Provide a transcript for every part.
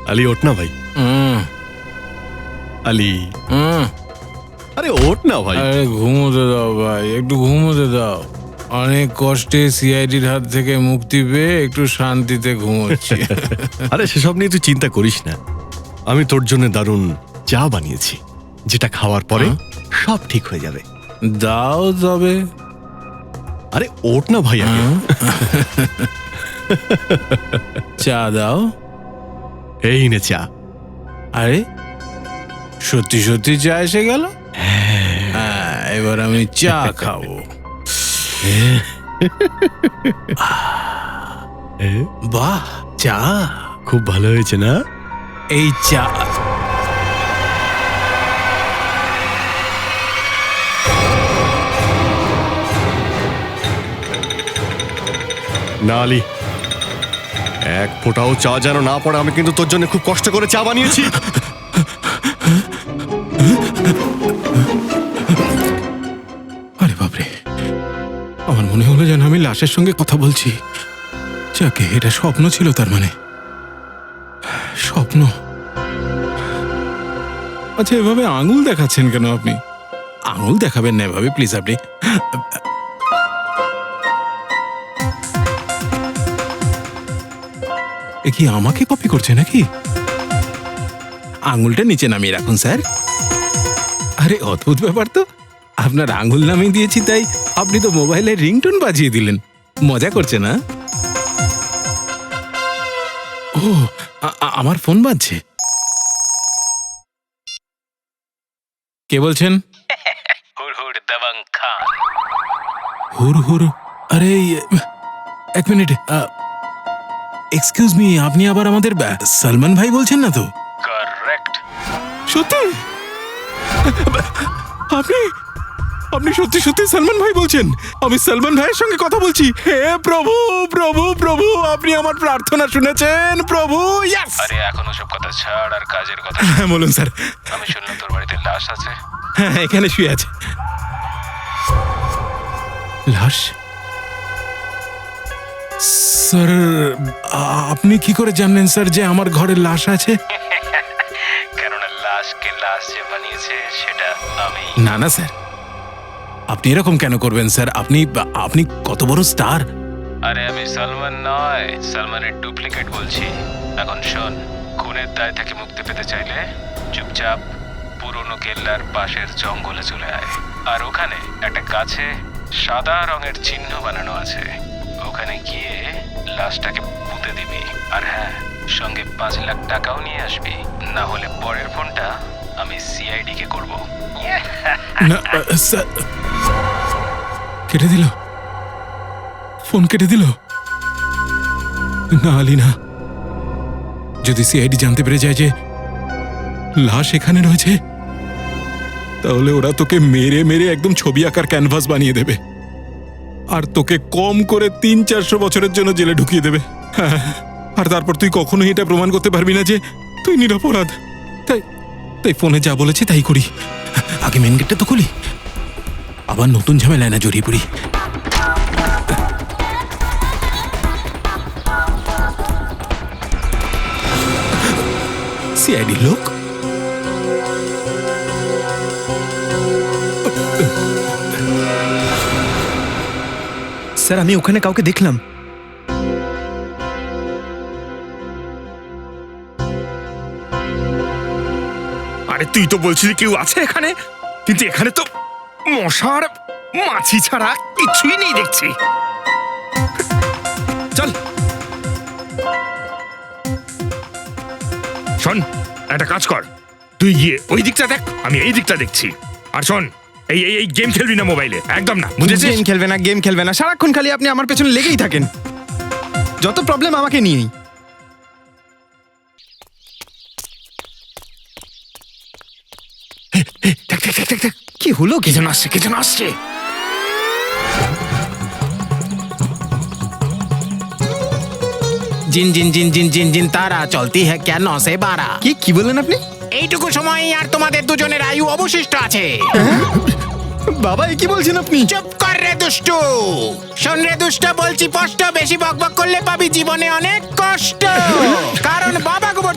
আলী ওঠ না ভাই। আলী আরে ওঠ না ভাই। আরে ঘুমোতে দাও ভাই, একটু ঘুমোতে দাও। অনেক কষ্টে সিআইডির হাত থেকে মুক্তি পেয়ে একটু শান্তিতে ঘুমোচ্ছি। আরে সেসব নিয়ে তুই চিন্তা করিস না, আমি তোর জন্য দারুণ চা বানিয়েছি, যেটা খাওয়ার পরে সব ঠিক হয়ে যাবে। দাও তবে। আরে ওঠ না ভাই আগে। চা দাও। এই নে চা। আরে সত্যি সত্যি চা এসে গেল। হ্যাঁ, এবার আমি চা খাবো। বাহ, চা খুব ভালো হয়েছে না? এই চা না আলী, এক ফোঁটাও চা যেন না পড়ে। আমি কিন্তু তোর জন্য খুব কষ্ট করে চা বানিয়েছি। আরে বাপরে, আমার মনে হলো যেন আমি লাশের সঙ্গে কথা বলছি। যাকে, এটা স্বপ্ন ছিল তার মানে? স্বপ্ন? আচ্ছা, এভাবে আঙুল দেখাচ্ছেন কেন আপনি? আঙুল দেখাবেন না এভাবে প্লিজ আপনি। এ কি আমাকে কপি করছে নাকি? আঙুলটা নিচে নামিয়ে রাখুন স্যার। আরে অদ্ভুত ব্যাপার তো, আপনার আঙুল নামিয়ে দিয়েছি তাই আপনি তো মোবাইলের রিংটোন বাজিয়ে দিলেন। মজা করছে না? ও, আমার ফোন বাজছে। কে বলছেন? হুড়হুড় দেওয়াং খান। হুর হুর? আরে এক মিনিট, এক্সকিউজ মি, আপনি আবার আমাদের সালমান ভাই বলছেন না তো? কারেক্ট। সত্যি? আপনি আপনি সত্যি সত্যি সালমান ভাই বলছেন? আমি সালমান ভাইয়ের সঙ্গে কথা বলছি। হে প্রভু প্রভু প্রভু, আপনি আমার প্রার্থনা শুনেছেন প্রভু। ইয়েস। আরে এখন ওসব কথা ছাড় আর কাজের কথা। হ্যাঁ বলুন স্যার। আমি শুনলাম তোর বাড়িতে লাশ আছে। হ্যাঁ, এখানে শুয়ে আছে। লাশ? স্যার, আপনি কি করে জানলেন স্যার যে আমার ঘরে লাশ আছে? কেননা লাশকে লাশ যে বানিয়েছে সেটা আমি। না না স্যার, আপনি এরকম কেন করবেন স্যার? আপনি আপনি কত বড় স্টার। আরে আমি সালমান নয়, সালমানের ডুপ্লিকেট বলছি। এখন শোন, খুনের দায় থেকে মুক্তি পেতে চাইলে চুপচাপ পুরনো কেল্লার পাশের জঙ্গলে চলে আয়। আর ওখানে একটা গাছে সাদা রঙের চিহ্ন বানানো আছে। ওখানে গিয়ে লাশটাকে পুঁতে দিবি। আর হ্যাঁ, সঙ্গে 5 লাখ টাকাও নিয়ে আসবি, না হলে পরের ফোনটা আমি সিআইডি কে করব। না স্যার, কেটে দিল ফোন, কেটে দিল। না আলী না, যদি সিআইডি জানতে পেরে যায় যে লাশ এখানে রয়েছে, তাহলে ওরা তোকে মেরে মেরে একদম ছবি আঁকার ক্যানভাস বানিয়ে দেবে, আর তোকে কম করে 300-400 বছরের জন্য জেলে ঢুকিয়ে দেবে। হ্যাঁ, আর তারপর তুই কখনোই এটা প্রমাণ করতে পারবি না যে তুই নিরপরাধ। তাই তাই ফোনে যা বলেছে তাই করি। আগে মেন গেটটা তো খুলি, আবার নতুন ঝামেলায় না জড়িয়ে পড়ি। সিআইডি লোক। স্যার, আমি ওখানে কাউকে দেখলাম। আরে তুই তো বলছিলি কেউ আছে এখানে, কিন্তু এখানে তো মশার মাছি ছাড়া কিছুই নেই দেখছি। চল শোন, একটা কাজ কর, তুই গিয়ে ওই দিকটা দেখ, আমি এই দিকটা দেখছি। আর শোন, এই এই গেম খেলবি না মোবাইলে, একদম না, বুঝেছিস? গেম খেলবে না, গেম খেলবে না, সারাক্ষণ খালি আপনি আমার পেছনে লেগেই থাকেন। যত প্রবলেম আমাকে নিয়েই। দেখ দেখ দেখ দেখ দেখ, কি হলো? কে যেন আসছে, কে যেন আসছে। জিন জিন জিন জিন জিন জিন তারা চলতি হ্যাঁ কেন সে বারা। কি বললেন আপনি? এইটুকু সময় আর তোমাদের দুজনের আয়ু অবশিষ্ট আছে। বাবা, কি বলছেন আপনি? চুপ কর রে দুষ্টু। শোন রে দুষ্ট, বলছি স্পষ্ট, বেশি বকবক করলে পাবি জীবনে অনেক কষ্ট। কারণ বাবা গোবর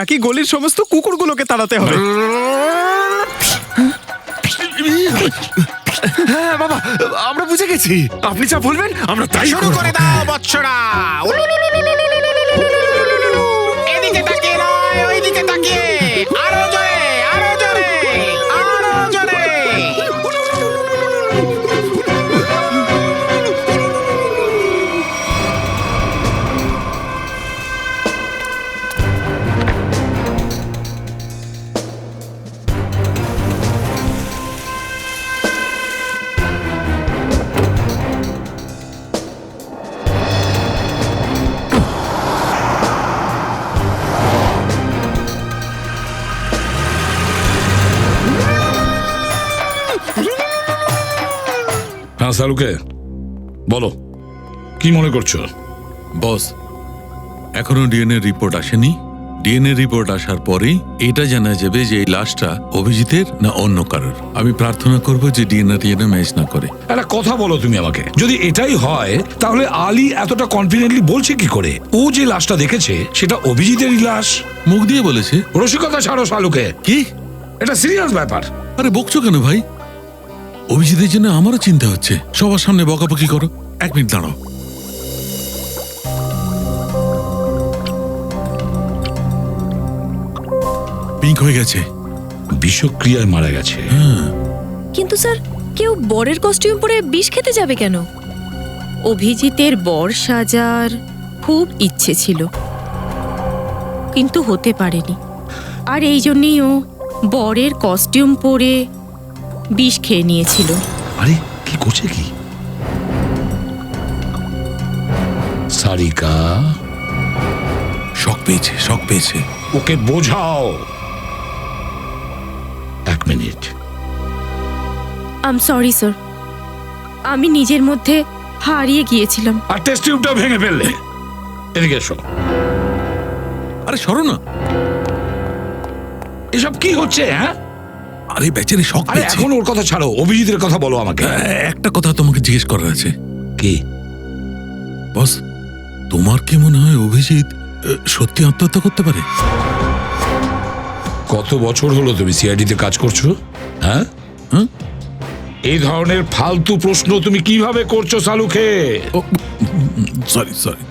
নাকি গলির সমস্ত কুকুরগুলোকে তাড়াতে হবে। হ্যাঁ বাবা, আমরা বুঝে গেছি। আপনি যা বলবেন আমরা তাই শুরু করব। করে দাও বৎসরা। এদিকে তাকিয়ে নয়, ওইদিকে তাকিয়ে। আরো জোরে, আরো জোরে, আরো জোরে। হ্যাঁ সালুকে বলো, কি মনে করছো? বস, এখনো ডিএনএ রিপোর্ট আসেনি। ডিএনএ রিপোর্ট আসার পরেই এটা জানা যাবে যে এই লাশটা অভিজিতের না অন্য কারোর। আমি প্রার্থনা করব যে ডিএনএ ম্যাচ না করে। একটা কথা বলো তুমি আমাকে, যদি এটাই হয় তাহলে আলী এতটা কনফিডেন্টলি বলছে কি করে ও যে লাশটা দেখেছে সেটা অভিজিতেরই লাশ? মুখ দিয়ে বলেছে। রসিকতা ছাড়ো সালুকে, কি? এটা সিরিয়াস ব্যাপার। আরে বকছো কেন ভাই? অভিজিতের জন্য আমারও চিন্তা হচ্ছে। সবার সামনে বকাবকি করো। 1 মিনিট দাঁড়াও। পিঙ্ক হয়ে গেছে। বিষক্রিয়ায় মারা গেছে। কিন্তু স্যার, কেউ বরের কস্টিউম পরে বিষ খেতে যাবে কেন? অভিজিতের বর সাজার খুব ইচ্ছে ছিল, কিন্তু হতে পারেনি। আর এই জন্যই ও বরের কস্টিউম পরে বিষ খেয়ে নিয়েছিল। আরে কি করছে কি? সারিকা, শক পেয়েছে, শক পেয়েছে। ওকে বোঝাও। 1 minute. I am sorry sir, আমি নিজের মধ্যে হারিয়ে গিয়েছিলাম। আর টেস্ট টিউবটা ভেঙে ফেললে। এদিকে এসো। আরে সরো না। এসব কি হচ্ছে? হ্যাঁ, আরে বেচারি শক আরে পেয়েছে। এখন ওর কথা ছাড়ো, অভিজিতের কথা বলো আমাকে। একটা কথা তোমাকে জিজ্ঞেস করার আছে। কি? বস, তোমার কি মনে হয় অভিজিৎ সত্যি আত্মহত্যা করতে পারে? কত বছর হলো তুমি সিআইডিতে কাজ করছো? হ্যাঁ, এই ধরনের ফালতু প্রশ্ন তুমি কিভাবে করছো সালুকে? Sorry sorry.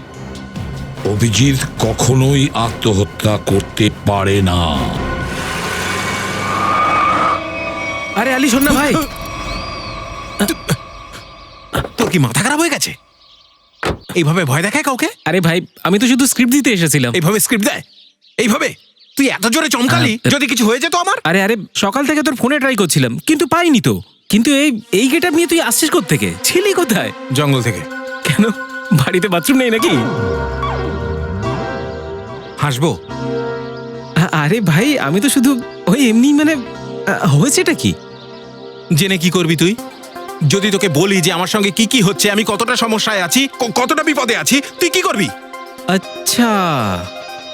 অভিজিৎ কখনোই আত্মহত্যা করতে পারে না। আরে আলী শোন না ভাই, তোর কি মাথা খারাপ হয়ে গেছে? এইভাবে ভয় দেখায় কাউকে? আরে ভাই, আমি তো শুধু স্ক্রিপ্ট দিতে এসেছিলাম। এইভাবে স্ক্রিপ্ট দেয়? এইভাবে তুই এত জোরে চমকালি, যদি কিছু হয়ে যেত আমার? আরে আরে, সকাল থেকে তোর ফোনে ট্রাই করছিলাম, কিন্তু পাইনি তো। কিন্তু এই গেটআপ নিয়ে তুই আসছিস কোত্থেকে? ছিলি কোথায়? জঙ্গল থেকে। কেন, বাড়িতে বাথরুম নেই নাকি? হাসবো? আরে ভাই আমি তো শুধু ওই এমনি মানে হয়েছেটা কি? জেনে কি করবি তুই? যদি তোকে বলি যে আমার সঙ্গে কি কি হচ্ছে, আমি কতটা সমস্যায় আছি, কতটা বিপদে আছি, তুই কি করবি? আচ্ছা,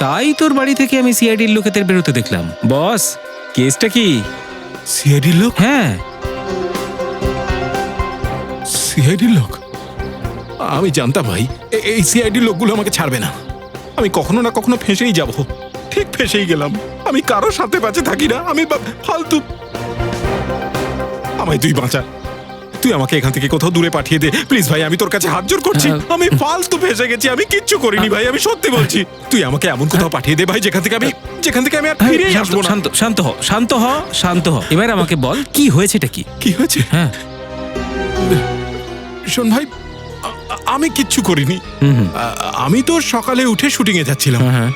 তাই তোর বাড়ি থেকে আমি সিআইডির লোকেদের বেরোতে দেখলাম। বস, কেসটা কি? সিআইডির লোক? হ্যাঁ, সিআইডির লোক? আমি জানতাম ভাই এই সিআইডির লোকগুলো আমাকে ছাড়বে না। আমি কখনো না কখনো ফেঁসেই যাব। ঠিক ফেঁসেই গেলাম। আমি কারোর সাথে বাঁচে থাকি না। আমি ফালতু। আমায় তুই বাঁচা। তুই আমাকে এখান থেকে কোথাও দূরে পাঠিয়ে দে প্লিজ ভাই, আমি তোর কাছে হাত জোর করছি। আমি ফালতু ফেঁসে গেছি, আমি কিচ্ছু করিনি ভাই, আমি সত্যি বলছি। তুই আমাকে এমন কোথাও পাঠিয়ে দে ভাই যেখান থেকে আমি আর ফিরেই আসবো না। শান্ত শান্ত হ, শান্ত হ, শান্ত হ। এবার আমাকে বল কি হয়েছেটা কি? কি হয়েছে? হ্যাঁ, শোন ভাই, আমি কিচ্ছু করিনি। হুম, আমি তো সকালে উঠে শুটিং এ যাচ্ছিলাম। হ্যাঁ,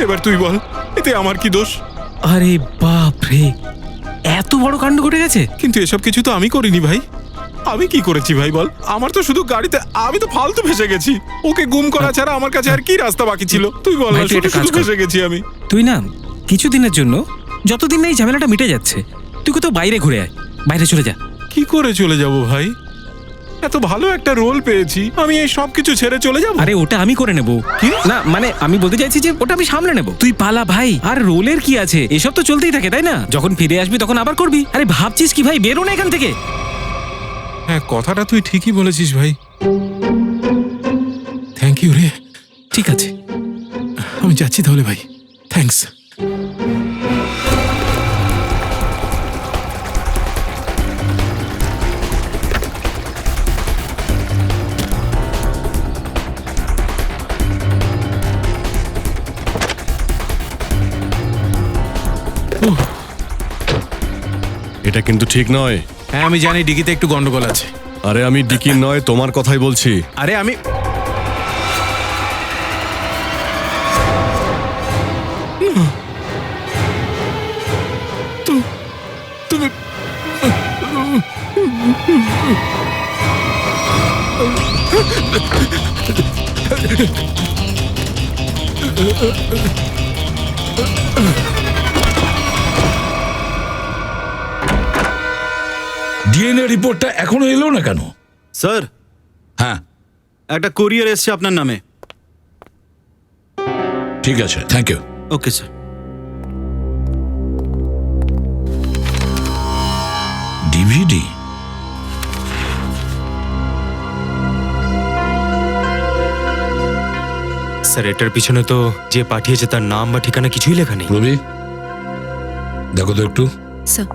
এবার তুই বল, এতে আমার কি দোষ? আরে বাপ রে, এত বড় কাণ্ড ঘটে গেছে। কিন্তু এসব কিছু তো আমি করিনি ভাই। আমি কি করেছি ভাই বল? আমার তো শুধু গাড়িতে, আমি তো ফালতু ফেসে গেছি। ওকে গুম করা ছাড়া আমার কাছে আর কি রাস্তা বাকি ছিল? তুই বল ভাই, না, তুই একটা শুধু কাজ কর। ফেসে গেছি আমি। তুই না কিছুদিনের জন্য, যতদিন না এই ঝামেলাটা মিটে যাচ্ছে, তুই কোথাও বাইরে ঘুরে আয়, বাইরে চলে যা। কি করে চলে যাব ভাই? এত ভালো একটা রোল পেয়েছি, আমি এই সব কিছু ছেড়ে চলে যাব? আরে ওটা আমি করে নেব। কি? না মানে আমি বলতে চাইছি যে ওটা আমি সামলে নেব। তুই পালা ভাই, আর রোলের কি আছে, এসব তো চলতেই থাকে তাই না? যখন ফিরে আসবি তখন আবার করবি। আরে ভাবছিস কি ভাই, বেরো না এখান থেকে। হ্যাঁ, কথাটা তুই ঠিকই বলেছিস ভাই। থ্যাংক ইউ রে। ঠিক আছে, আমি যাচ্ছি তাহলে ভাই। থ্যাঙ্কস। এটা কিন্তু ঠিক নয়। হ্যাঁ আমি জানি ডিকিতে একটু গন্ডগোল আছে। আরে আমি ডিকি নয়, তোমার কথাই বলছি। আরে আমি তুমি ডিএনএ রিপোর্টটা এখনো এলো না কেন? স্যার, হ্যাঁ একটা কোরিয়ার এসছে আপনার নামে। ঠিক আছে, thank you. Okay sir. DVD? Sir এটার পিছনে তো যে পাঠিয়েছে তার নাম বা ঠিকানা কিছুই লেখা নেই। রবি, দেখো তো একটু। স্যার,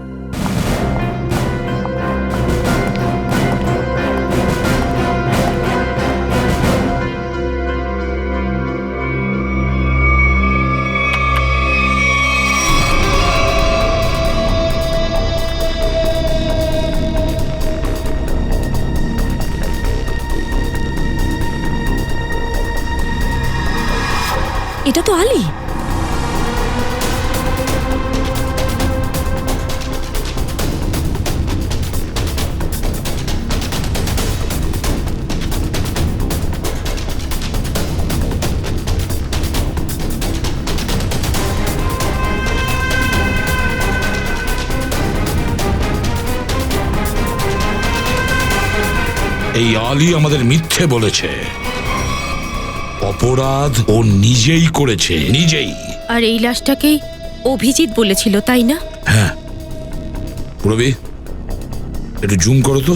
এটা তো আলী। এই আলী আমাদের মিথ্যে বলেছে। অপরাধ ও নিজেই করেছে, নিজেই। আর এই লাশটাকেই অভিজিৎ বলেছিল তাই না? হ্যাঁ। রবি, একটু জুম করো তো।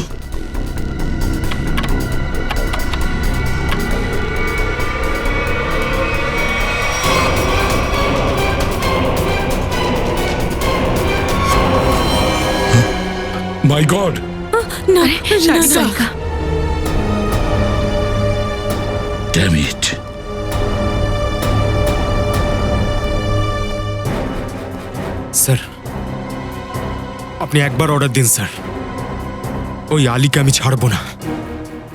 মাই গড! না, সারিকা। Damn it! স্যার আপনি একবার অর্ডার দিন স্যার, ওই আলীকে আমি ছাড়বো না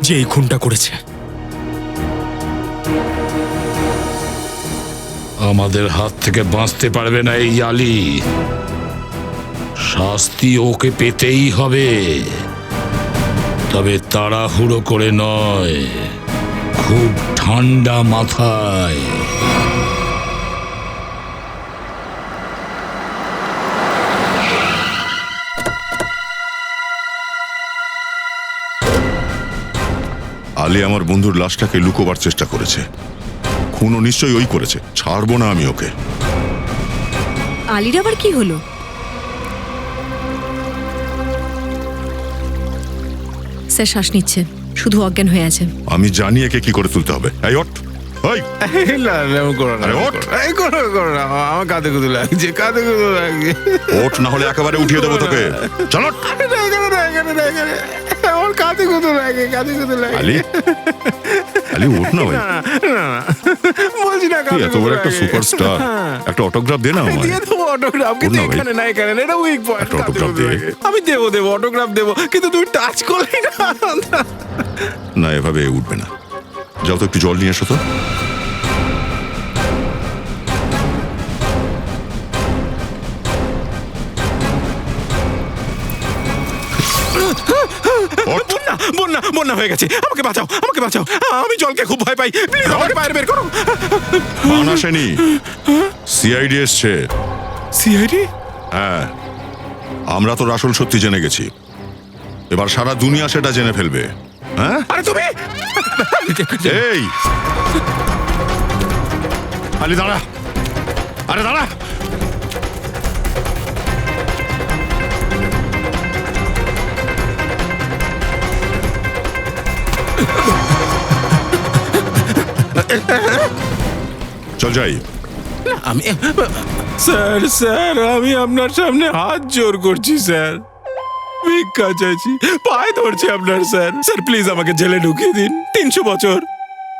যে এই খুনটা করেছে। আমাদের হাত থেকে বাঁচতে পারবে না এই আলী, শাস্তি ওকে পেতেই হবে, তবে তাড়াহুড়ো করে নয়, খুব ঠান্ডা মাথায়। আলী আমার বন্ধুর লাশটাকে লুকোবার চেষ্টা করেছে, খুনও নিশ্চয়ই ওই করেছে, ছাড়বো না আমি ওকে। আলির আবার কি হলো? স্যার শ্বাস নিচ্ছেন, শুধু অজ্ঞান হয়ে আছেন। আমি জানি একে কি করে তুলতে হবে। এই ওঠ, এই আরে ওঠ, আমার কাঁধে কুদু লাগছে, কাঁধে কুদু লাগছে। ওঠ, না হলে একেবারে উঠিয়ে দেবো তোকে। চল ওঠ। আমার কাঁধে কুদু লাগে, কাঁধে কুদু লাগে। আলী, আলী ওঠ না ভাই, বলছি না তুই এত বড় একটা সুপারস্টার, একটা অটোগ্রাফ দে না আমায়। দিয়ে দেবো অটোগ্রাফ, কিন্তু ওঠ না ভাই। এখানে না, এখানে না, এটা উইক পয়েন্ট। একটা autograph দে। আমি দেবো অটোগ্রাফ দেবো, কিন্তু তুই টাচ করলি না। না, এভাবে উঠবে না। যাও তো একটু জল নিয়ে এসো তো। ওঠ। বন্যা বন্যা বন্যা হয়ে গেছে, আমাকে বাঁচাও, আমাকে বাঁচাও, আমি জলকে খুব ভয় পাই, প্লিজ আমাকে বাইরে বের করো। বান আসেনি, সিআইডি এসছে। সিআইডি? হ্যাঁ, আমরা তোর আসল সত্যি জেনে গেছি, এবার সারা দুনিয়া সেটা জেনে ফেলবে। হ্যাঁ, আরে তুমি এই আলী দাঁড়া, আরে দাঁড়া। চল যাই। আমি স্যার, স্যার আমি আপনার সামনে হাত জোর করছি স্যার, ভিক্ষা চাইছি, পায়ে ধরছি আপনার স্যার। স্যার প্লিজ আমাকে জেলে ঢুকিয়ে দিন, 300 বছর,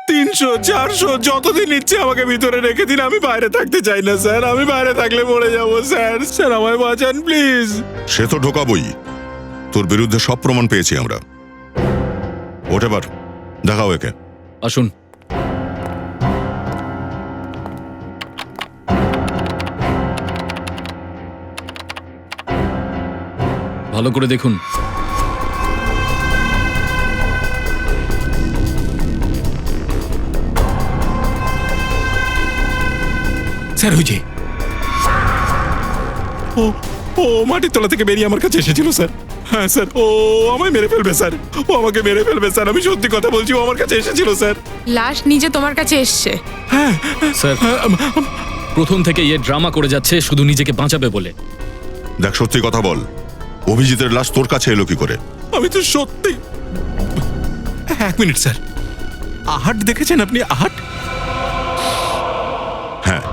300, 400 যতদিন ইচ্ছে আমাকে ভিতরে রেখে দিন, আমি বাইরে থাকতে চাই না স্যার, আমি বাইরে থাকলে মরে যাবো স্যার, স্যার আমায় বাঁচান প্লিজ। সে তো ঢোকাবই, তোর বিরুদ্ধে সব প্রমাণ পেয়েছি আমরা। ওঠ এবার, দেখাও একে। আসুন। ভালো করে দেখুন। স্যার ওই যে ও ও মাটির তলা থেকে বেরিয়ে আমার কাছে এসেছিল স্যার। হ্যাঁ স্যার, ও আমায় মেরে ফেলবে স্যার, ও আমাকে মেরে ফেলবে স্যার, আমি সত্যি কথা বলছি, ও আমার কাছে এসেছিল স্যার। লাশ নিজে তোমার কাছে এসছে? হ্যাঁ স্যার, প্রথম থেকে এ ড্রামা করে যাচ্ছে শুধু নিজেকে বাঁচাবে বলে। দেখ, সত্যি কথা বল, অভিজিতের লাশ তোর কাছে এলো কি করে? আমি তো সত্যি। 1 মিনিট স্যার, আহাট দেখেছেন আপনি? আহাট, হ্যাঁ,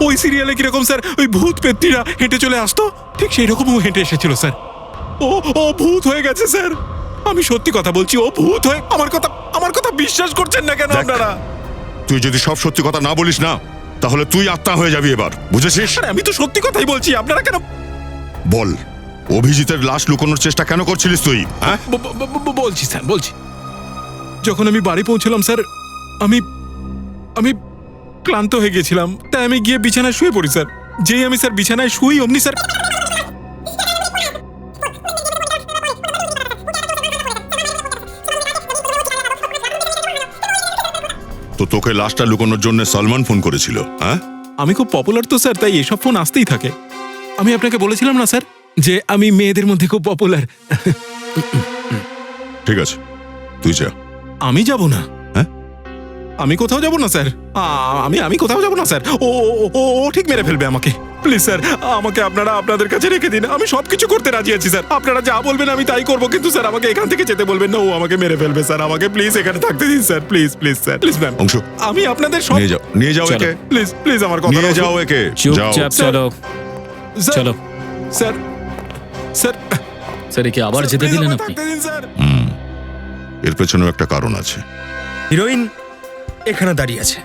ওই সিরিয়ালে কিরকম স্যার ওই ভূত পেত্নীরা হেঁটে চলে আসতো, ঠিক সেই রকম ও হেঁটে এসেছিল স্যার। ও ও ভূত হয়ে গেছে স্যার, আমি সত্যি কথা বলছি, ও ভূত হয়ে। আমার কথা বিশ্বাস করছেন না কেন দেখ, আপনারা? তুই যদি সব সত্যি কথা না বলিস না, তাহলে তুই আত্মা হয়ে যাবি এবার, বুঝেছিস? আরে আমি তো সত্যি কথাই বলছি, আপনারা কেন? বল, অভিজিতের লাশ লুকোনোর চেষ্টা কেন করছিলিস তুই? হ্যাঁ, বলছি স্যার, বলছি। যখন আমি বাড়ি পৌঁছলাম স্যার, আমি আমি ক্লান্ত হয়ে গেছিলাম, তাই আমি গিয়ে বিছানায় শুয়ে পড়ি স্যার। যেই আমি স্যার বিছানায় শুই, অমনি স্যার তো তোকে লাশটা লুকোনোর জন্য সালমান ফোন করেছিল? হ্যাঁ, আমি খুব পপুলার তো স্যার, তাই এসব ফোন আসতেই থাকে। আমি আপনাকে বলেছিলাম না স্যার যে আমি মেয়েদের মধ্যে খুব পপুলার। ঠিক আছে, তুই যা। আমি যাব না। হ্যাঁ, আমি কোথাও যাব না স্যার, আমি কোথাও যাব না স্যার। ও ও ও ও ঠিক মেরে ফেলবে আমাকে। প্লিজ স্যার, আমাকে আপনারা আপনাদের কাছে রেখে দিন, আমি সবকিছু করতে রাজি আছি স্যার, আপনারা যা বলবেন আমি তাই করবো, কিন্তু স্যার আমাকে এখান থেকে যেতে বলবেন না, ও আমাকে মেরে ফেলবে স্যার, আমাকে প্লিজ এখানে থাকতে দিন sir, please please sir, please ma'am. অংশ, আমি আপনাদের সব নিয়ে যাও একে, প্লিজ প্লিজ আমার কথা নিয়ে যাও একে, যাও। চুপচাপ চলো। স্যার, চলো স্যার, স্যার, স্যার, একে আবার যেতে দিলেন আপনি? থাকতে দিন স্যার। এর পেছনেও একটা কারণ আছে। হিরোইন এখানে দাঁড়িয়ে আছে,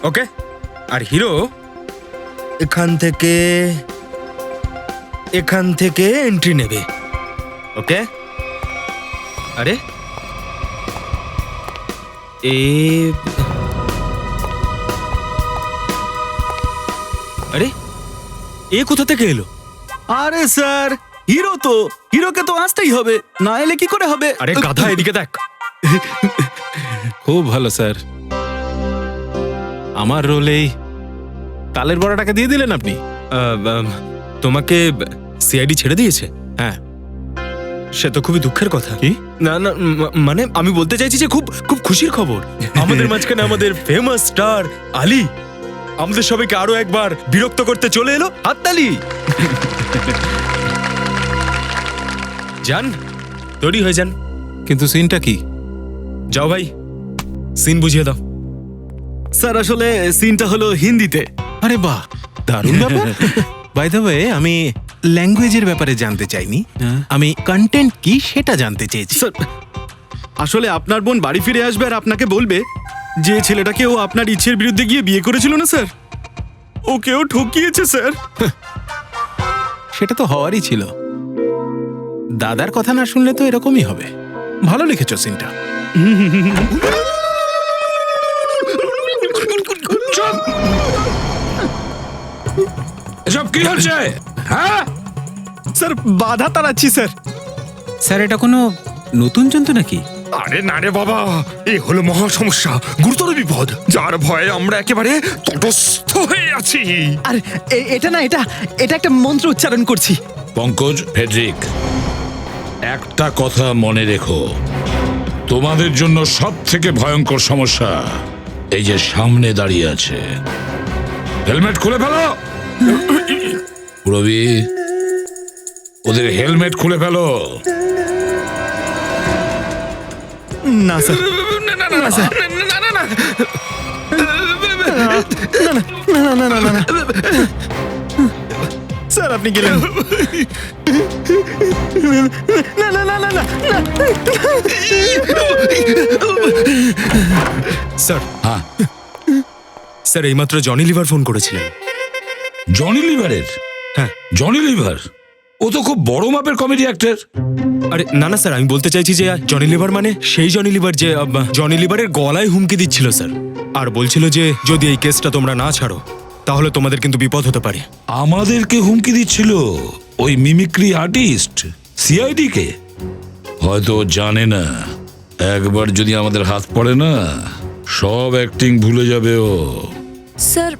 ওকে, আর হিরো এখান থেকে এন্ট্রি নেবে। ওকে আরে আরে এ কোথা থেকে এলো? আরে স্যার, হিরো তো, হিরোকে তো আসতেই হবে, না এলে কি করে হবে? আরে গাধা, এদিকে দেখ। খুব ভালো স্যার। আমার রোলেই তালের বড়াটাকে দিয়ে দিলেন আপনি। তোমাকে সিআইডি ছেড়ে দিয়েছে? হ্যাঁ। সে তো খুবই দুঃখের কথা। কি? না না, মানে আমি বলতে চাইছি যে খুব খুব খুশির খবর। আমাদের মাঝখানে আমাদের ফেমাস স্টার আলী আমাদের সবাইকে আরো একবার বিরক্ত করতে চলে এলো। হাততালি। যান, তৈরি হয়ে যান। কিন্তু সিনটা কি? যাও ভাই, সিন বুঝিয়ে দাও। স্যার আসলে সিনটা হলো হিন্দিতে। আরে বাহ, দারুণ ব্যাপার। বাই দ্য ওয়ে, আমি ল্যাঙ্গুয়েজের ব্যাপারে জানতে চাইনি, আমি কন্টেন্ট কি সেটা জানতে চেয়েছি। স্যার আসলে আপনার বোন বাড়ি ফিরে আসবে আর আপনাকে বলবে যে ছেলেটাকে ও আপনার ইচ্ছের বিরুদ্ধে গিয়ে বিয়ে করেছিল না স্যার, ওকেও ঠকিয়েছে স্যার। সেটা তো হওয়ারই ছিল। দাদার কথা না শুনলে তো এরকমই হবে। ভালো লিখেছ সিনটা। এসব কি হচ্ছে? হ্যাঁ স্যার বাধা তাড়াচ্ছি স্যার। স্যার এটা কোনো নতুন জন্তু নাকি? আরে না রে বাবা, এ হলো মহা সমস্যা, গুরুতর বিপদ, যার ভয়ে আমরা একেবারে তটস্থ হয়ে আছি। আর এটা না, এটা একটা মন্ত্র উচ্চারণ করছি। পঙ্কজ, ফেডরিক, একটা কথা মনে রেখো, তোমাদের জন্য সব থেকে ভয়ঙ্কর সমস্যা এই যে সামনে দাঁড়িয়ে আছে। হেলমেট খুলে ফেলো। রবি, ওদের হেলমেট খুলে ফেলো। না স্যার, না স্যার, না স্যার, আপনি গেলেন। না না না না না। স্যার, হ্যাঁ স্যার এইমাত্র জনি লিভার ফোন করেছিলেন। জনি লিভারের? হ্যাঁ। জনি লিভার ও তো খুব বড় মাপের কমেডি অ্যাক্টর। আরে না না স্যার, আমি বলতে চাইছি যে জনি লিভার মানে সেই জনি লিভার যে জনি লিভারের গলায় হুমকি দিচ্ছিল স্যার, আর বলছিল যে যদি এই কেসটা তোমরা না ছাড়ো তাহলে তোমাদের কিন্তু বিপদ হতে পারে। আমাদেরকে হুমকি দিচ্ছিল ওই মিমিক্রি আর্টিস্ট সিআইডি কে? হয়তো ও জানে না, একবার যদি আমাদের হাত পড়ে না, সব অ্যাক্টিং ভুলে যাবে ও। স্যার,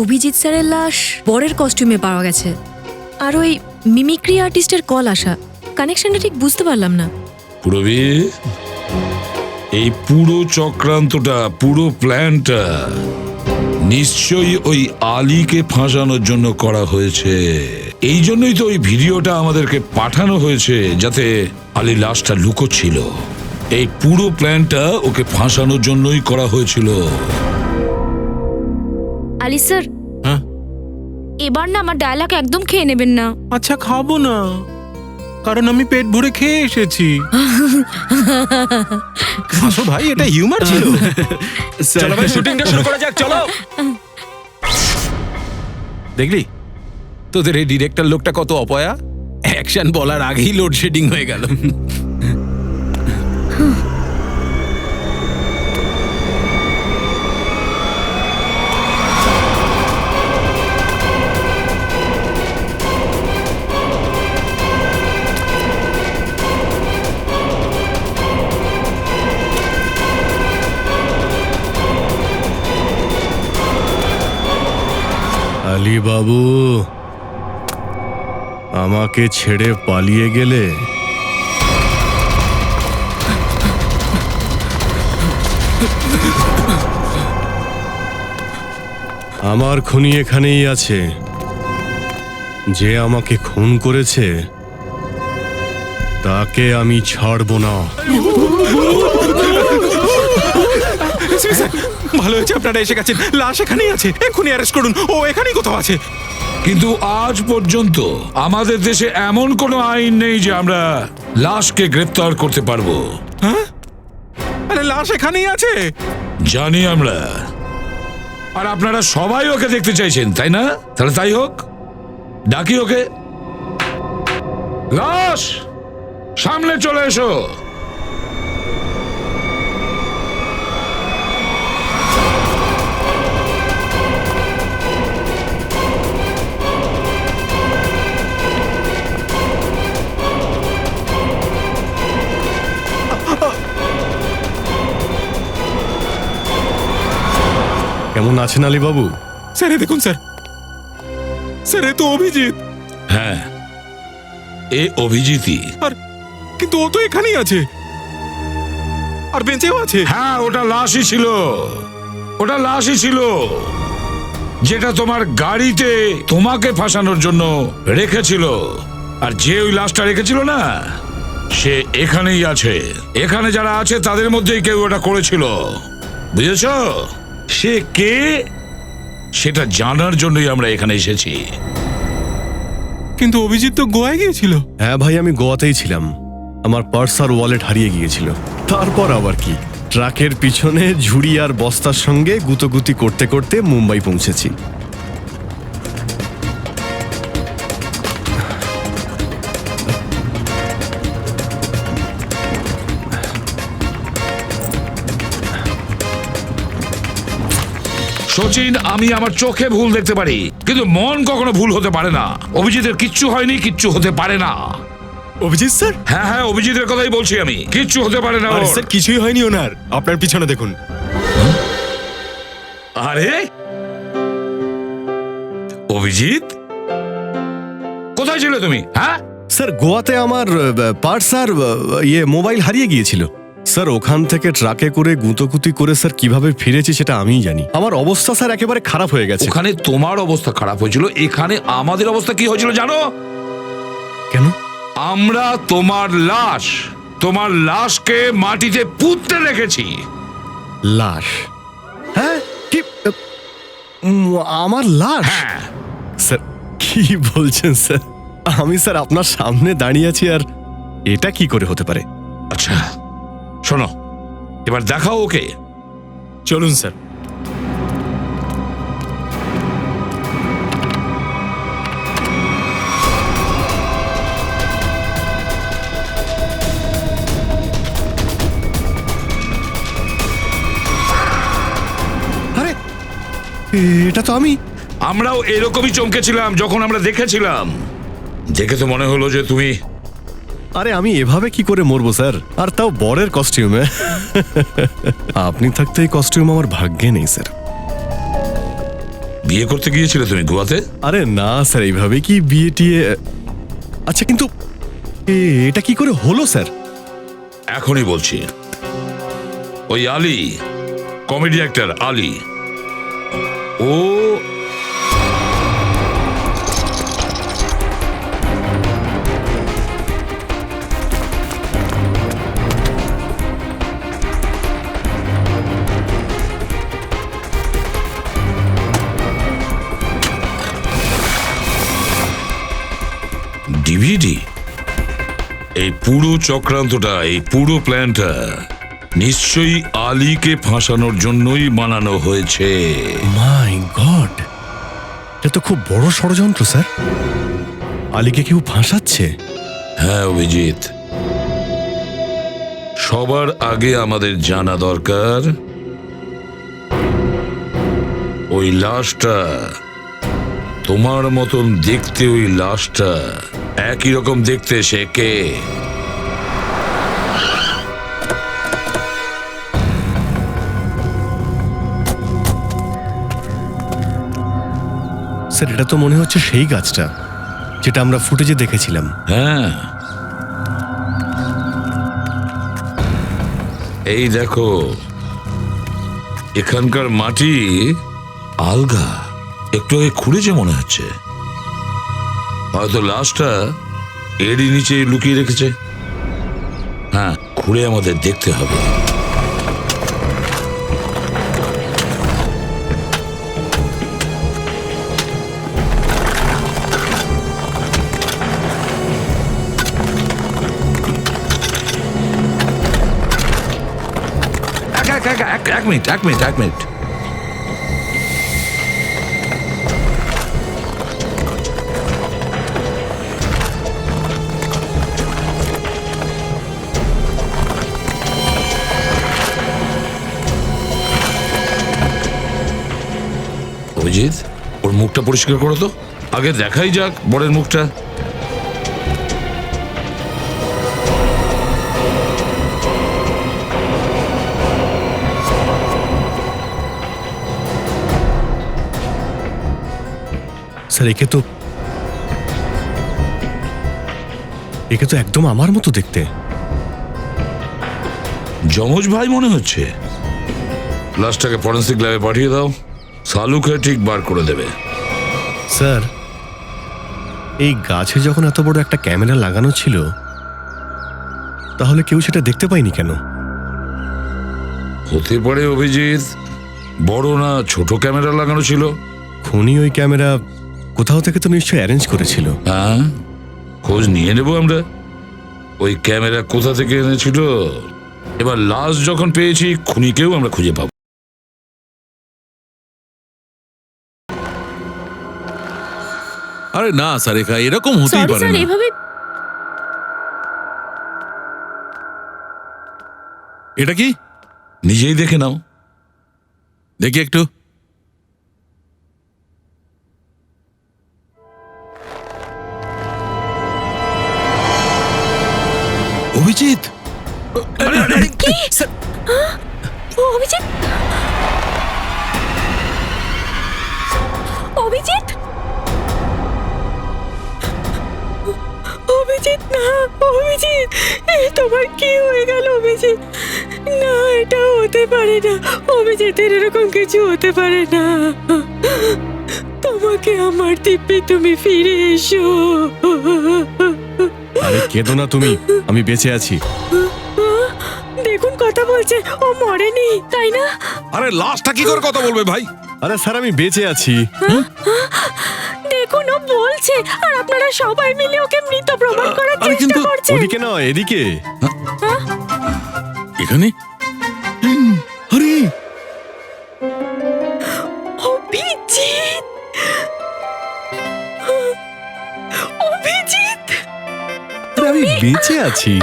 অভিজিৎ স্যারের লাশ বরের কস্টিউমে পাওয়া গেছে, আর ওই মিমিক্রি আর্টিস্টের কল আসা, কানেকশনটা ঠিক বুঝতে পারলাম না। পুরবি, এই পুরো চক্রান্তটা, পুরো প্ল্যানটা নিশ্চয়ই ওই আলীকে ফাঁসানোর জন্য করা হয়েছে। এই জন্যই তো ওই ভিডিওটা আমাদেরকে পাঠানো হয়েছে, যাতে আলী লাশটা লুকোচ্ছিল। এই পুরো প্ল্যানটা ওকে ফাঁসানোর জন্যই করা হয়েছিল। আলি স্যার, হ্যাঁ? এবার না আমার ডায়লগ একদম খেয়ে নেবেন না। আচ্ছা, খাবো না, কারণ আমি পেট ভরে খেয়ে এসেছি। আসো ভাই, এটা হিউমার ছিল। চলো ভাই, শুটিংটা শুরু করা যাক, চলো। দেখলি তোদের এই ডিরেক্টর লোকটা কত অপয়া, অ্যাকশন বলার আগেই লোডশেডিং হয়ে গেল। আলী বাবু, আমাকে ছেড়ে পালিয়ে গেলে? আমার খুনি এখানেই আছে। যে আমাকে খুন করেছে তাকে আমি ছাড়ব না। ভালো হয়েছে আপনারা এসে গেছেন, লাশ এখানেই আছে, এক্ষুনি অ্যারেস্ট করুন, ও এখানেই কোথাও আছে। কিন্তু আজ পর্যন্ত আমাদের দেশে এমন কোনো আইন নেই যে আমরা লাশকে গ্রেফতার করতে পারবো। হ্যাঁ? আরে লাশ এখানেই আছে। জানি আমরা, আর আপনারা সবাই ওকে দেখতে চাইছেন, তাই না? তাহলে তাই হোক, ডাকি ওকে। লাশ, সামনে চলে এসো। কেমন আছেন আলী বাবু? স্যার এ দেখুন স্যার, স্যার এ তো অভিজিৎ। হ্যাঁ, এ অভিজিৎই। আর কিন্তু ও তো এখানেই আছে, আর বেঁচেও আছে। হ্যাঁ, ওটা লাশই ছিল, ওটা লাশই ছিল, যেটা তোমার গাড়িতে তোমাকে ফাঁসানোর জন্য রেখেছিল। আর যে ওই লাশটা রেখেছিল না, সে এখানেই আছে। এখানে যারা আছে তাদের মধ্যেই কেউ ওটা করেছিল, বুঝেছ? সে কে সেটা জানার জন্যই আমরা এখানে এসেছি। কিন্তু অভিজিৎ তো গোয়ায় গিয়েছিল। হ্যাঁ ভাই, আমি গোয়াতেই ছিলাম। আমার পার্স আর ওয়ালেট হারিয়ে গিয়েছিল। তারপর আবার কি, ট্রাকের পিছনে ঝুড়ি আর বস্তার সঙ্গে গুতোগুতি করতে করতে মুম্বাই পৌঁছেছি। সচিন, আমি আমার চোখে ভুল দেখতে পারি, কিন্তু মন কখনো ভুল হতে পারে না। অভিজিতের কিচ্ছু হয়নি, কিচ্ছু হতে পারে না। অভিজিৎ স্যার? হ্যাঁ হ্যাঁ, অভিজিতের কথাই বলছি আমি, কিচ্ছু হতে পারে না আরে ওর। স্যার কিছুই হয়নি ওনার, আপনার পিছনে দেখুন। আরে অভিজিৎ, কোথায় ছিলে তুমি? হ্যাঁ স্যার, গোয়াতে আমার পার্স আর মোবাইল হারিয়ে গিয়েছিল। স্যার, ওখান থেকে ট্রাকে করে গুঁতোগুতি করে স্যার কিভাবে ফিরেছি সেটা আমিই জানি। আমার অবস্থা স্যার একেবারে খারাপ হয়ে গেছে। ওখানে তোমার অবস্থা খারাপ হয়েছিল, এখানে আমাদের অবস্থা কি হয়েছিল জানো? কেন? আমরা তোমার লাশকে মাটিতে পুঁততে রেখেছি। লাশ? হ্যাঁ, কি আমার লাশ? হ্যাঁ স্যার, কি বলছেন স্যার? আমি স্যার আপনার সামনে দাঁড়িয়ে আছি, আর এটা কি করে হতে পারে? আচ্ছা শোনো, এবার দেখাও ওকে। চলুন স্যার। আরে এটা তো আমি। আমরাও এরকমই চমকেছিলাম যখন আমরা দেখেছিলাম। দেখে তো মনে হলো যে তুমি। আরে আমি এভাবে কি করে মরবো স্যার, আর তাও বরের কস্টিউমে। আপনি থাকতে এই কস্টিউম আমার ভাগ্যে নেই স্যার। বিয়ে করতে গিয়েছিলে তুমি গোয়াতে? আরে না স্যার, এইভাবে কি বিয়ে টিয়ে। আচ্ছা, কিন্তু এটা কি করে হলো স্যার? এখনই বলছি। ওই আলী, কমেডি অ্যাক্টর আলী, ও ডিভিডি। এই পুরো চক্রান্তটা, এই পুরো প্ল্যানটা নিশ্চয়ই আলীকে ফাঁসানোর জন্যই বানানো হয়েছে। মাই গড, এটা তো খুব বড় ষড়যন্ত্র স্যার। আলীকে কেউ ফাঁসাচ্ছে? হ্যাঁ অভিজিৎ, সবার আগে আমাদের জানা দরকার ওই লাশটা, তোমার মতন দেখতে ওই লাশটা একই রকম দেখতে সে কে? স্যার, এটা তো মনে হচ্ছে সেই গাছটা যেটা আমরা ফুটেজে দেখেছিলাম। হ্যাঁ, এই দেখো, এখানকার মাটি আলগা, একটু খুঁড়েছে মনে হচ্ছে। হয়তো লাশটা এরই নিচে লুকিয়ে রেখেছে। হ্যাঁ, খুঁড়ে আমাদের দেখতে হবে। এক মিনিট। অভিজিৎ, ওর মুখটা পরিষ্কার করো তো, আগে দেখাই যাক বরের মুখটা। স্যার একে তো একদম আমার মতো দেখতে। যমজ ভাই মনে হচ্ছে। লাশটাকে ফরেন্সিক ল্যাবে পাঠিয়ে দাও, সালুকে ঠিক বার করে দেবে। স্যার এই গাছে যখন এত বড় একটা ক্যামেরা লাগানো ছিল, তাহলে কেউ সেটা দেখতে পায়নি কেন? হতে পারে অভিজিৎ, বড় না ছোট ক্যামেরা লাগানো ছিল। খুনি ওই ক্যামেরা কোথাও থেকে তো নিশ্চয়ই অ্যারেঞ্জ করেছিল। হ্যাঁ, খোঁজ নিয়ে নেব আমরা ওই ক্যামেরা কোথা থেকে এনেছিল। এবার লাশ যখন পেয়েছি, খুনিকেও আমরা খুঁজে পাবো। আরে না সারেখা, এরকম হতেই সরি পারে স্যার, না। এভাবে এটা কি? নিজেই দেখে নাও। দেখি একটু। অভিজিৎ, অভিজিৎ, অভিজিৎ, অভিজিৎ না, অভিজিৎ, তোমার কি হয়ে গেল অভিজিৎ? না, এটা হতে পারে না অভিজিতের, এরকম কিছু হতে পারে না। তোমাকে আমার দিব্যি, তুমি ফিরে এসো। আরে কেঁদো না তুমি, আমি বেঁচে আছি। দেখুন কথা বলছে, ও মরেনি তাই না? আরে লাশটা কি করে কথা বলবে ভাই? আরে স্যার আমি বেঁচে আছি। দেখুন ও বলছে, আর আপনারা সবাই মিলে ওকে মৃত প্রমাণ করার আরে চেষ্টা কিন্তু করছেন। ওদিকে নয়, এদিকে। এখানে? আরে অভিজিৎ, অভিজিৎ, আরে আমি বেঁচে আছি।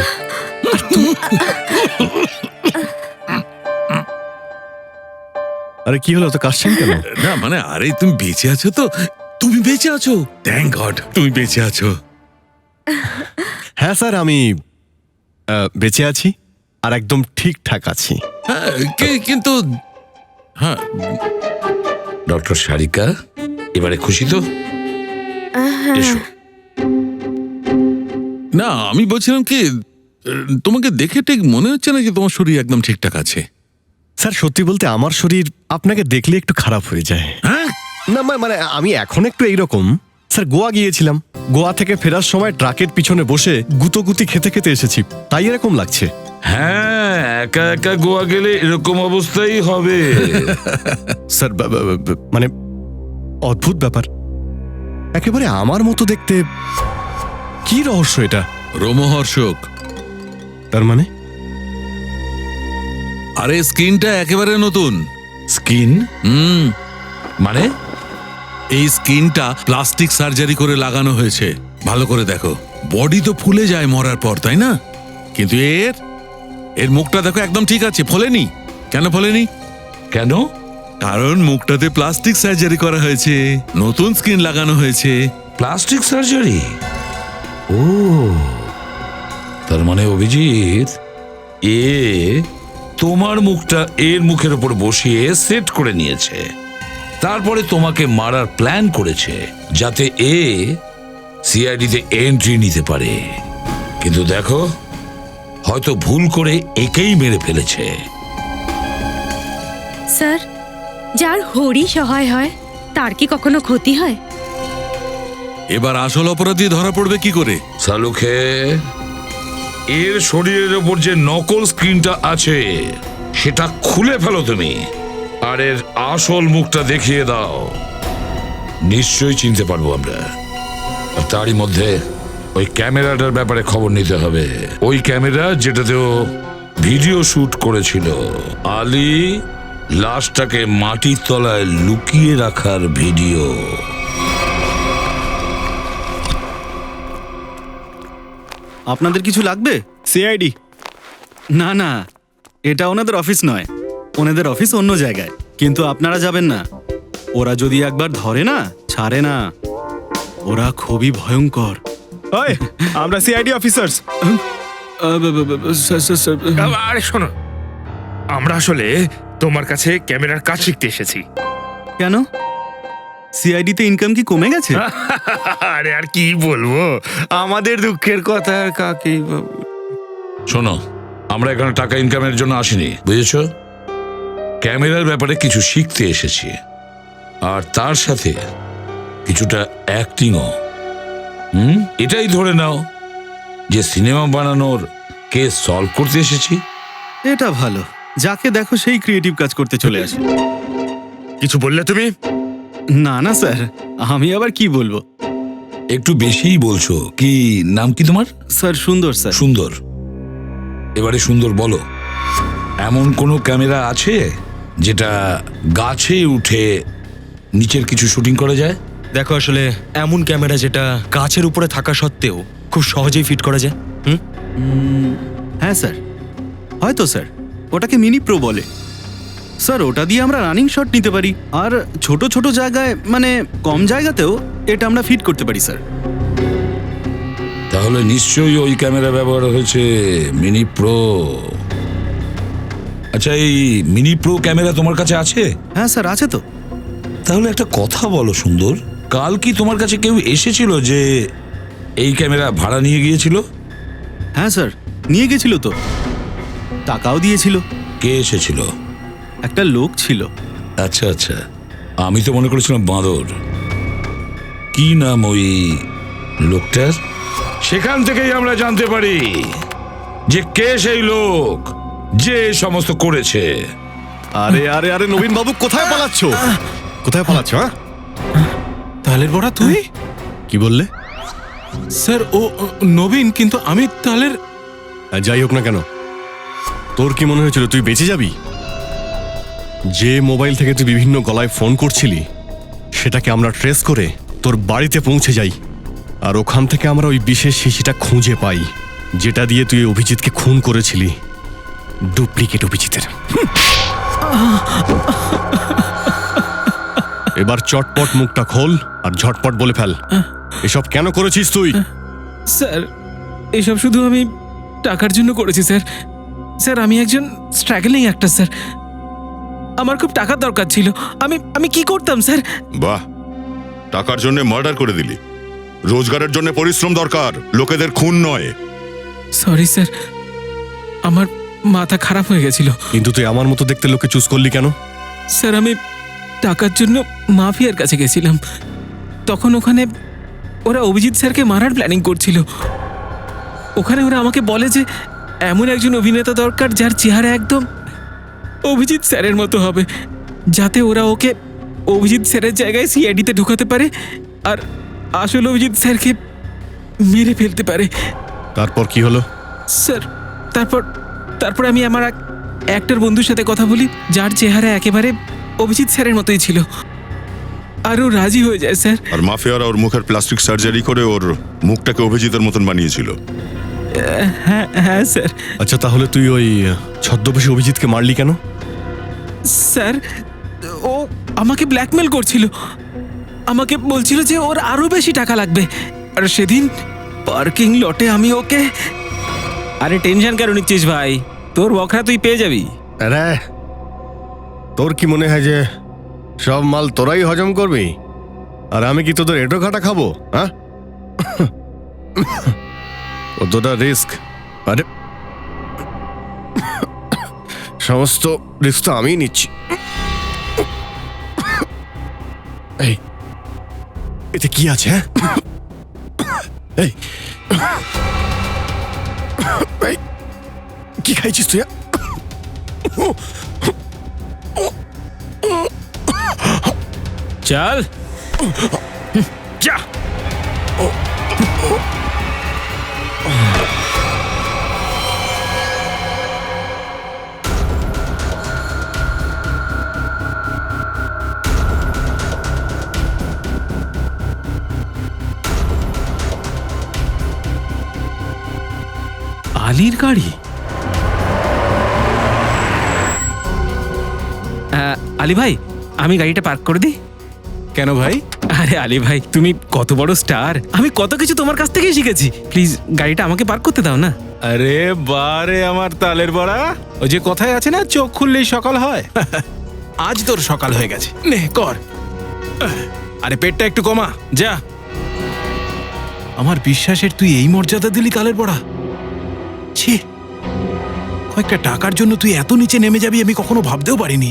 আরে কি হলো, তো কাশছেন কেন? না মানে, আরে তুমি বেঁচে আছো তো? তুমি বেঁচে আছো, থ্যাংক গড তুমি বেঁচে আছো। হ্যাঁ স্যার, আমি বেঁচে আছি আর একদম ঠিকঠাক আছি। হ্যাঁ, কিন্তু হ্যাঁ, ডক্টর সারিকা, এবারে খুশি তো? এসো। না আমি বলছিলাম কি, তোমাকে দেখে ঠিক মনে হচ্ছে না যে তোমার শরীর একদম ঠিকঠাক আছে। স্যার সত্যি বলতে আমার শরীর আপনাকে দেখলে একটু খারাপ হয়ে যায়। হ্যাঁ, না মানে আমি এখন একটু এইরকম। স্যার গোয়া গিয়েছিলাম, গোয়া থেকে ফেরার সময় ট্রাকের পিছনে বসে গুতোগুতি খেতে খেতে এসেছি, তাই এরকম লাগছে। হ্যাঁ, একা একা গোয়া গেলে এরকম অবস্থাই হবে। স্যার মানে অদ্ভুত ব্যাপার, একেবারে আমার মতো দেখতে। কি রহস্য এটা? রোমহর্ষক। তার মানে? আরে স্কিনটা একেবারে নতুন। স্কিন মানে? এই স্কিনটা প্লাস্টিক সার্জারি করে লাগানো হয়েছে। ভালো করে দেখো, বডি তো ফুলে যায় মরার পর, তাই না? কিন্তু এর মুখটা দেখো একদম ঠিক আছে, ফোলেনি। কেন ফোলেনি? কেন? কারণ মুখটাতে প্লাস্টিক সার্জারি করা হয়েছে, নতুন স্কিন লাগানো হয়েছে। Plastic surgery? ও, তার মানে অভিজিৎ, তোমার মুখটা এর মুখের উপর বসিয়ে সেট করে নিয়েছে, তারপরে তোমাকে মারার প্ল্যান করেছে যাতে সিআইডিতে এন্ট্রি নিতে পারে। কিন্তু দেখো, হয়তো ভুল করে একেই মেরে ফেলেছে। স্যার, যার হরি সহায় হয় তার কি কখনো ক্ষতি হয়? এবার আসল অপরাধী ধরা পড়বে কি করে? সালুখে, এর শরীরের ওপর যে নকল স্ক্রিনটা আছে সেটা খুলে ফেলো তুমি, আর এর আসল মুখটা দেখিয়ে দাও। নিশ্চয়ই চিনতে পারবো আমরা। আর তারই মধ্যে ওই ক্যামেরাটার ব্যাপারে খবর নিতে হবে। ওই ক্যামেরা যেটাতেও ভিডিও শুট করেছিল আলী লাশটাকে মাটির তলায় লুকিয়ে রাখার ভিডিও। আপনাদের কিছু লাগবে? সিআইডি? না না, এটা ওনাদের অফিস নয়, ওনাদের অফিস অন্য জায়গায়। কিন্তু আপনারা যাবেন না, ওরা যদি একবার ধরে না ছাড়ে না, ওরা খুবই ভয়ঙ্কর। ওই, আমরা সিআইডি অফিসার্স। আরে শোনো, আমরা আসলে তোমার কাছে ক্যামেরার কাজ শিখতে এসেছি। কেন, সিআইডি তে ইনকাম কি কমে গেছে? আরে আর কি বলবো, আমাদের দুঃখের কথা আর কাকে বলবো। শোনো, আমরা এখানে টাকা ইনকামের জন্য আসিনি, বুঝেছো? ক্যামেরার ব্যাপারে কিছু শিখতে এসেছি, আর তার সাথে কিছুটা অ্যাক্টিংও। এটাই ধরে নাও যে সিনেমা বানানোর কেস সলভ করতে এসেছি। এটা ভালো, যাকে দেখো সেই ক্রিয়েটিভ কাজ করতে চলে আসে। কিছু বললে তুমি? না না স্যার, আমি আবার কি বলবো। একটু বেশিই বলছো। কি নাম কি তোমার? স্যার সুন্দর স্যার। সুন্দর। এবারে সুন্দর বলো, এমন কোনো ক্যামেরা আছে যেটা গাছে উঠে নিচের কিছু শুটিং করা যায়? দেখো, আসলে এমন ক্যামেরা যেটা গাছের উপরে থাকা সত্ত্বেও খুব সহজেই ফিট করা যায়। হ্যাঁ স্যার, হয়তো স্যার ওটাকে মিনি প্রো বলে। স্যার ওটা দিয়ে আমরা রানিং শট নিতে পারি, আর ছোট ছোট জায়গায় মানে কম জায়গাতেও এটা আমরা ফিট করতে পারি স্যার। তাহলে নিশ্চয়ই ওই ক্যামেরা ব্যবহার হয়েছে মিনি প্রো। আচ্ছা, এই মিনি প্রো ক্যামেরা তোমার কাছে আছে? হ্যাঁ স্যার, আছে তো। তাহলে একটা কথা বলো সুন্দর, কাল কি তোমার কাছে কেউ এসেছিল যে এই ক্যামেরা ভাড়া নিয়ে গিয়েছিল? হ্যাঁ স্যার, নিয়ে গেছিল তো, টাকাও দিয়েছিল। কে এসেছিল? একটা লোক ছিল। আচ্ছা আচ্ছা, আমি তো মনে করেছিলাম বাঁদর। কি নাম ওই লোকটার? সেখান থেকেই আমরা জানতে পারি যে কে সেই লোক যে সমস্ত করেছে। আরে আরে আরে নবীন বাবু, কোথায় পালাচ্ছ? কোথায় পালাচ্ছ? হ্যাঁ, তালের বড়া তুই? কি বললে? স্যার ও নবীন, কিন্তু আমি তালের। যাই হোক না কেন, তোর কি মনে হয়েছিল তুই বেঁচে যাবি? যে মোবাইল থেকে তুই বিভিন্ন গলায় ফোন করছিলি সেটাকে আমরা ট্রেস করে তোর বাড়িতে পৌঁছে যাই, আর ওখান থেকে আমরা ওই বিশেষ শিশিটা খুঁজে পাই যেটা দিয়ে তুই অভিজিৎকে খুন করেছিলি। ডুপ্লিকেট অভিজিতের। এবার চটপট মুখটা খোল আর ঝটপট বলে ফেল, এসব কেন করেছিস তুই? স্যার, এসব শুধু আমি টাকার জন্য করেছি স্যার। স্যার, আমি একজন স্ট্রাগলিং অ্যাক্টর স্যার। আমার খুব টাকার দরকার ছিল। আমি কি করতাম স্যার? বাহ, টাকার জন্য মার্ডার করে দিলি। রোজগারের জন্য পরিশ্রম দরকার, লোকেদের খুন নয়। সরি স্যার, আমার মাথা খারাপ হয়ে গেছিল। কিন্তু তুই আমার মতো দেখতে লোকে চুজ করলি কেন? স্যার, আমি টাকার জন্য মাফিয়ার কাছে গেছিলাম। তখন ওখানে ওরা অভিজিৎ স্যারকে মারার প্ল্যানিং করছিল। ওখানে ওরা আমাকে বলে যে এমন একজন অভিনেতা দরকার যার চেহারা একদম অভিজিৎ স্যারের মতো হবে, যাতে ওরা ওকে অভিজিৎ স্যারের জায়গায় সিআইডিতে ঢোকাতে পারে আর আসল অভিজিৎ স্যারকে মেরে ফেলতে পারে। তারপর কি হলো? স্যার, তারপর আমি আমার এক অ্যাক্টর বন্ধুর সাথে কথা বলি, যার চেহারা একেবারে অভিজিৎ স্যারের মতোই ছিল, আর ও রাজি হয়ে যায় স্যার। আর মাফিয়ারা ওর মুখের প্লাস্টিক সার্জারি করে ওর মুখটাকে অভিজিতের মতন বানিয়েছিল। হ্যাঁ হ্যাঁ স্যার। আচ্ছা, তাহলে তুই ওই ছদ্মবেশী অভিজিৎকে মারলি কেন? স্যার, ও আমাকে ব্ল্যাকমেল করছিল। আমাকে বলছিল যে ওর আরো বেশি টাকা লাগবে, আর সেদিন পার্কিং লটে আমি ওকে। আরে টেনশন কেন নিচ্ছিস ভাই, তোর বখরা তুই পেয়ে যাবি। আরে তোর কি মনে হয় যে সব মাল তোরাই হজম করবি, আর আমি কি তোদের এটো খাটা খাবো? হ্যাঁ, কতটা রিস্ক। আরে সমস্ত রিস্ক তো আমিই নিচ্ছি। এই, এতে কি আছে? হ্যাঁ, এই এই, কি খাইছিস তুই? চল যা। আলির গাড়ি? আলি ভাই, আমি গাড়িটা পার্ক করে দিই। কেন ভাই? আরে আলী ভাই, তুমি কত বড় স্টার, আমি কত কিছু তোমার কাছ থেকেই শিখেছি। প্লিজ গাড়িটা আমাকে পার্ক করতে দাও না। আরে বারে আমার তালের বড়া, ওই যে কথায় আছে না, চোখ খুললেই সকাল হয়। আজ তোর সকাল হয়ে গেছে, নে কর। আরে পেটটা একটু কমা, যা। আমার বিশ্বাসের তুই এই মর্যাদা দিলি তালের বড়া? ছি, কয়েকটা টাকার জন্য তুই এত নিচে নেমে যাবি আমি কখনো ভাবতেও পারিনি।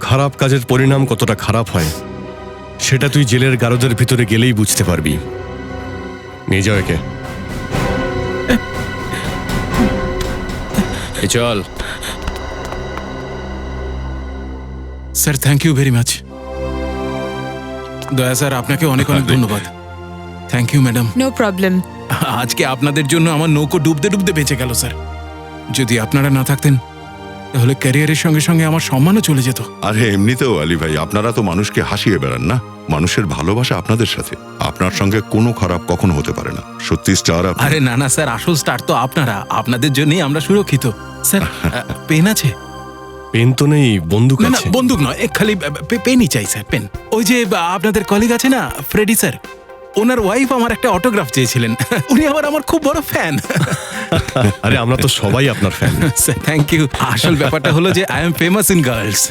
খারাপ কাজের পরিণাম কতটা খারাপ হয় সেটা তুই জেলের গারদের ভিতরে গেলেই বুঝতে পারবি। নিয়ে যাও একে। চল sir, thank you very much. Daya sir, আপনাকে অনেক অনেক ধন্যবাদ। Thank you madam. No problem. আজকে আপনাদের জন্য আমার নৌকো ডুবতে ডুবতে বেঁচে গেল স্যার। যদি আপনারা না থাকতেন তাহলে ক্যারিয়ারের সঙ্গে সঙ্গে আমার সম্মানও চলে যেত। আরে এমনিতেও আলী ভাই, আপনারা তো মানুষকে হাসিয়ে বেড়ান না, মানুষের ভালোবাসা আপনাদের সাথে। আপনার সঙ্গে কোনো খারাপ কখনো হতে পারে না। সত্যি স্টার আপনি। আরে না না স্যার, আসল স্টার তো আপনারা, আপনাদের জন্যই আমরা সুরক্ষিত। স্যার, পেন আছে? পেন তো নেই, বন্দুক না না, আছে। বন্দুক নয়, খালি পেনই চাই স্যার, পেন। ওই যে আপনাদের কলিগ আছে না, ফ্রেডি স্যার, ওনার ওয়াইফ আমার একটা অটোগ্রাফ চেয়েছিলেন। উনি আমার খুব বড় ফ্যান। আরে আমরা তো সবাই আপনার ফ্যান। Sir thank you. আসল ব্যাপারটা হলো যে I am famous in girls.